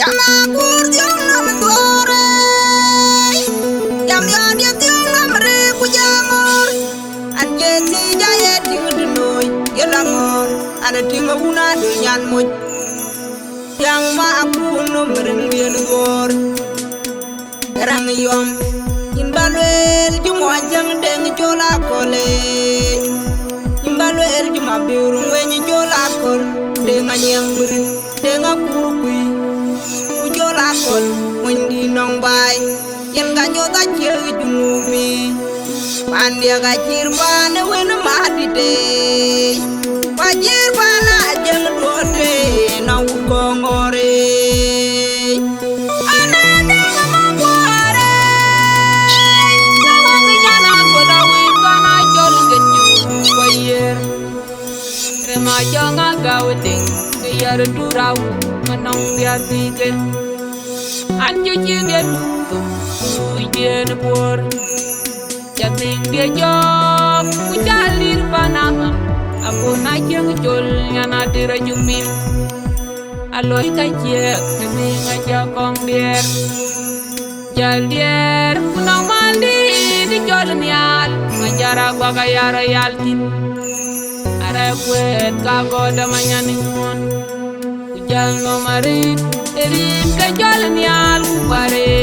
Chama kurdiong nam dore, jam ya dia tiong nam re kujamor. Anje ti jaya ting denoi, yelangor. Ada ting una dunyan moj. Yang ma aku no mereng bien gor. Rang yom, imbalwel jumo jang deng jola kole. Imbalwel juma biurung wenyi jola kol. Deng anyang berin, deng akurukui. Ujola kol, wendi nong bay. Yen ganyo ta jeng junubi. Pandia gajir bana wen madide. Wajir bana jeng dote na ukongore. Ananda mamware. Nawang nyana goda win bana jol genyu wayer. Remaja ngagawting kayar durau menong biar pikir. Anju jigen ujian pur. Jating dia jok kujalir panama. Aku najeng jol nyana dirajumim. Aloy kajek kami ngajak kong biar. Jal dier punang mandi di jol nial. Ngajara gua kaya royal tin. Are kuet kagoda manyaningon. Ujang no marit erin ke jol nial kubare.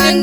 And